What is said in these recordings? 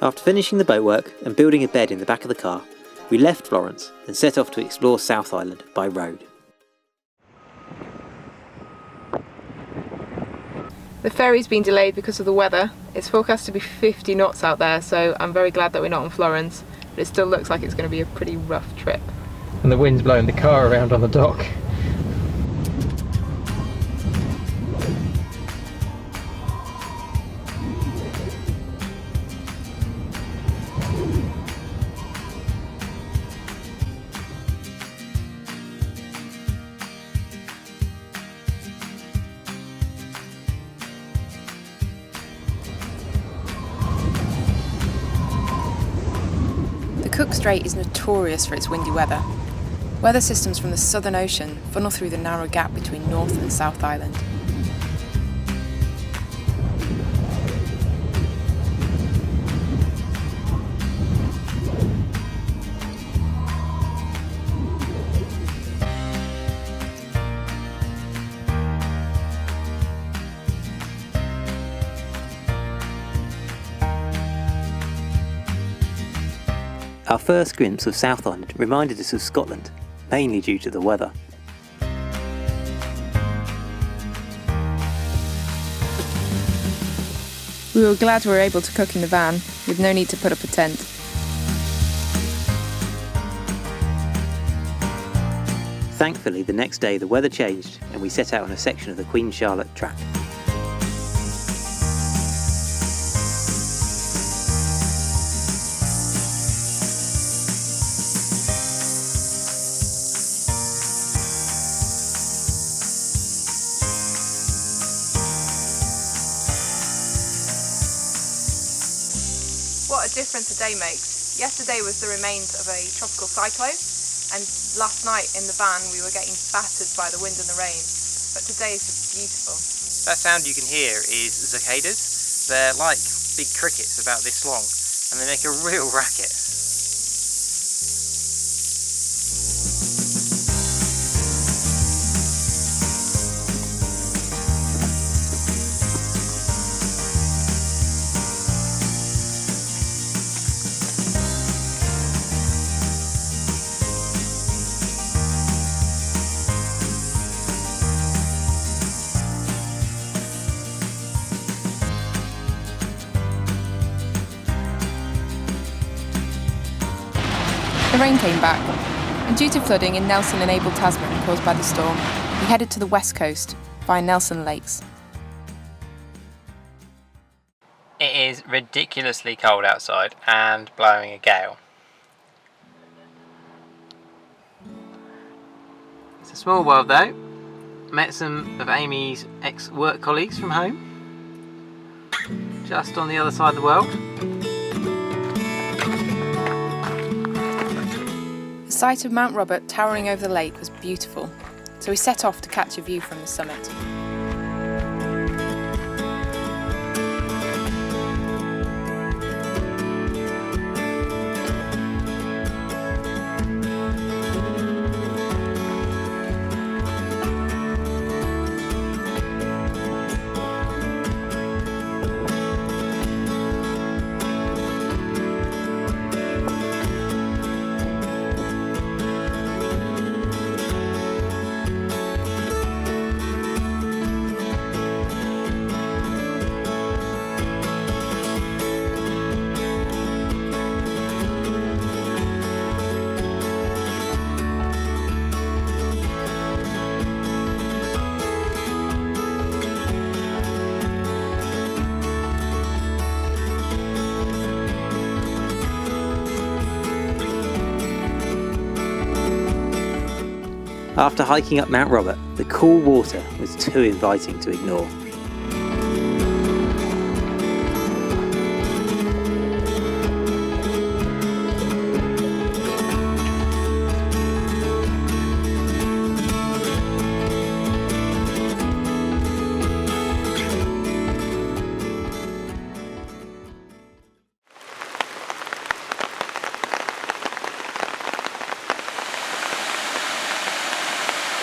After finishing the boatwork and building a bed in the back of the car, we left Florence and set off to explore South Island by road. The ferry's been delayed because of the weather. It's forecast to be 50 knots out there, so I'm very glad that we're not on Florence, but it still looks like it's going to be a pretty rough trip. And the wind's blowing the car around on the dock. Cook Strait is notorious for its windy weather. Weather systems from the Southern Ocean funnel through the narrow gap between North and South Island. Our first glimpse of South Island reminded us of Scotland, mainly due to the weather. We were glad we were able to cook in the van, with no need to put up a tent. Thankfully, the next day the weather changed and we set out on a section of the Queen Charlotte track. What a difference a day makes. Yesterday was the remains of a tropical cyclone, and last night in the van we were getting battered by the wind and the rain. But today is just beautiful. That sound you can hear is cicadas. They're like big crickets about this long, and they make a real racket. The rain came back, and due to flooding in Nelson and Abel Tasman caused by the storm, we headed to the west coast via Nelson Lakes. It is ridiculously cold outside and blowing a gale. It's a small world though. Met some of Amy's ex-work colleagues from home, just on the other side of the world. The sight of Mount Robert towering over the lake was beautiful, so we set off to catch a view from the summit. After hiking up Mount Robert, the cool water was too inviting to ignore.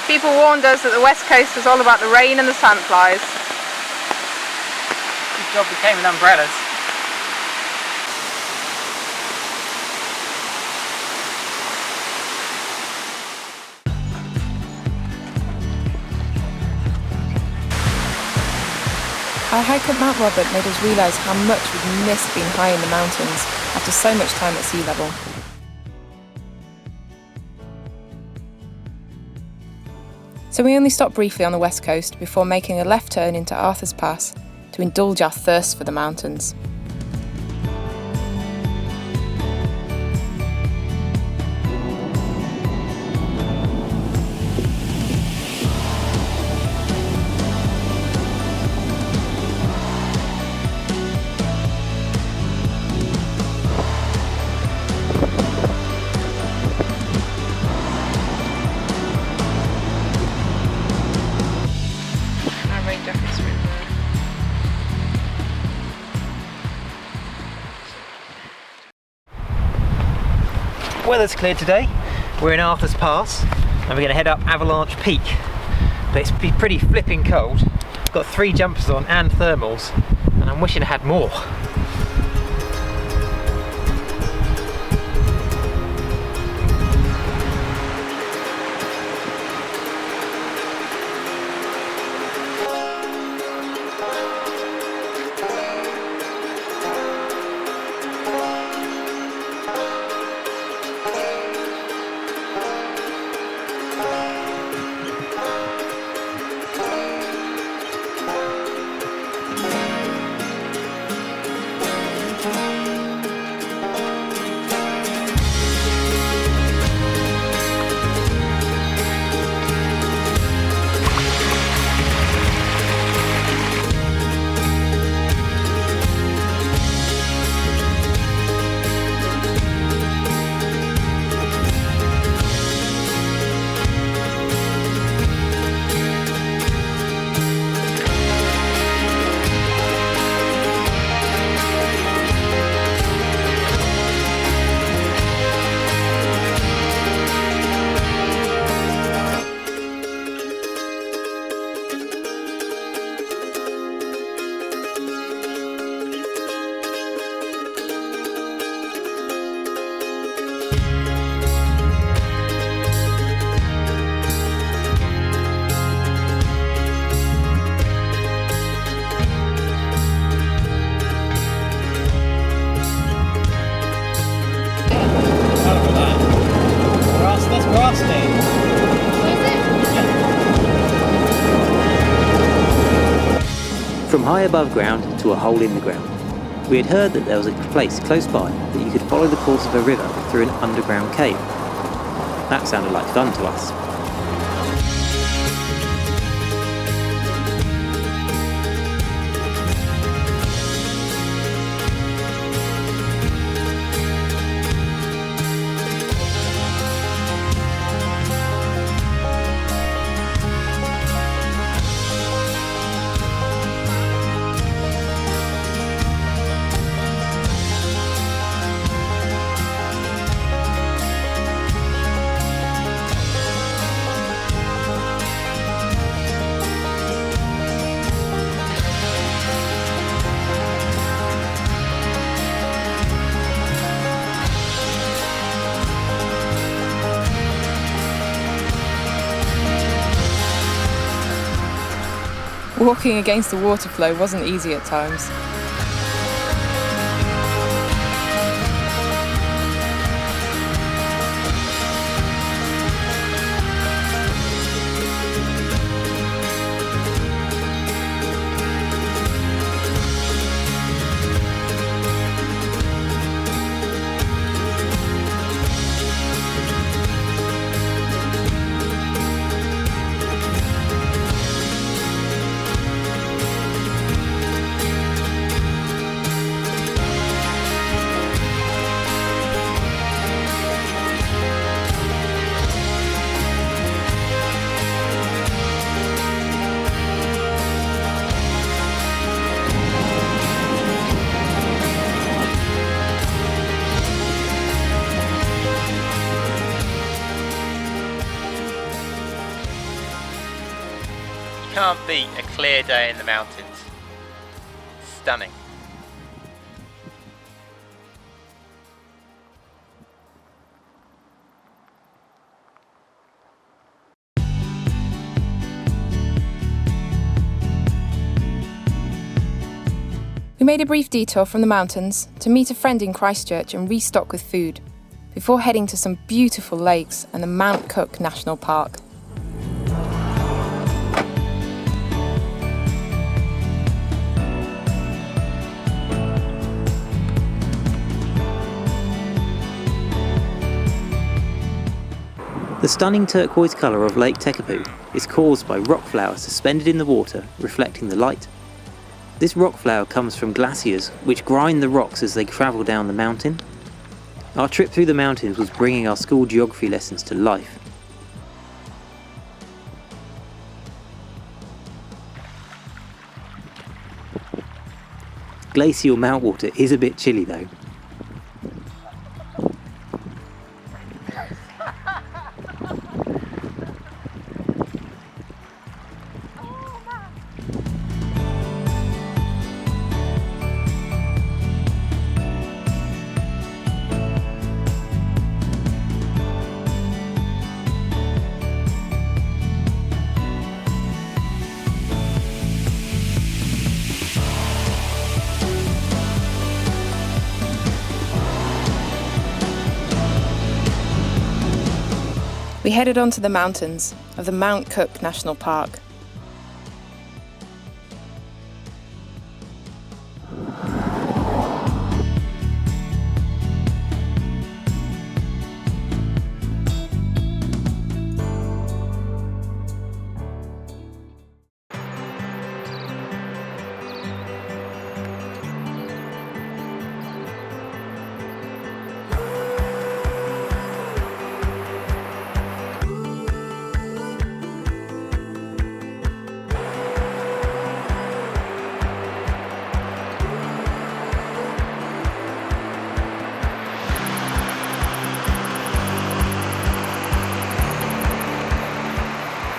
People warned us that the west coast was all about the rain and the sandflies. Good job we came in umbrellas. Our hike up Mount Robert made us realise how much we'd missed being high in the mountains after so much time at sea level. So we only stopped briefly on the west coast before making a left turn into Arthur's Pass to indulge our thirst for the mountains. Weather's cleared today. We're in Arthur's Pass and we're going to head up Avalanche Peak. But it's pretty flipping cold. Got 3 jumpers on and thermals, and I'm wishing I had more. From high above ground to a hole in the ground. We had heard that there was a place close by that you could follow the course of a river through an underground cave. That sounded like fun to us. Walking against the water flow wasn't easy at times. Can't beat a clear day in the mountains. Stunning. We made a brief detour from the mountains to meet a friend in Christchurch and restock with food, before heading to some beautiful lakes and the Mount Cook National Park. The stunning turquoise colour of Lake Tekapu is caused by rock flour suspended in the water, reflecting the light. This rock flour comes from glaciers which grind the rocks as they travel down the mountain. Our trip through the mountains was bringing our school geography lessons to life. Glacial meltwater is a bit chilly though. We headed onto the mountains of the Mount Cook National Park.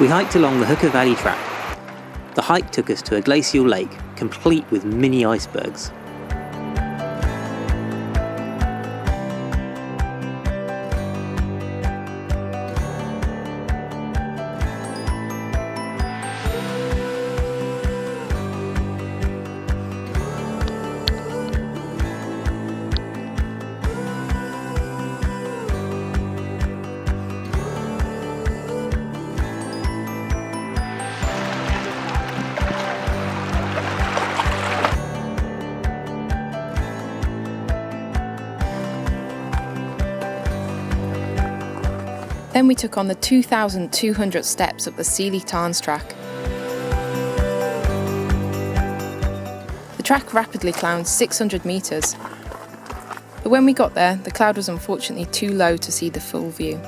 We hiked along the Hooker Valley track. The hike took us to a glacial lake, complete with mini icebergs. Then we took on the 2,200 steps up the Sealy Tarns track. The track rapidly climbed 600 metres, but when we got there, the cloud was unfortunately too low to see the full view.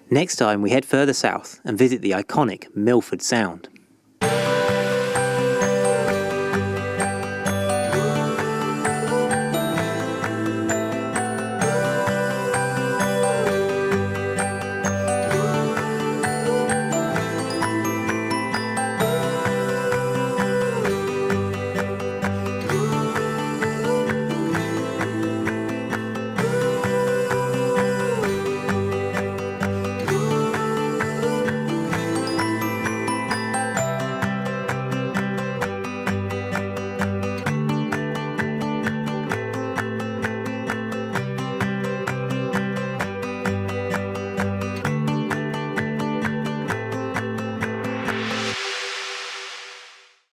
Next time we head further south and visit the iconic Milford Sound.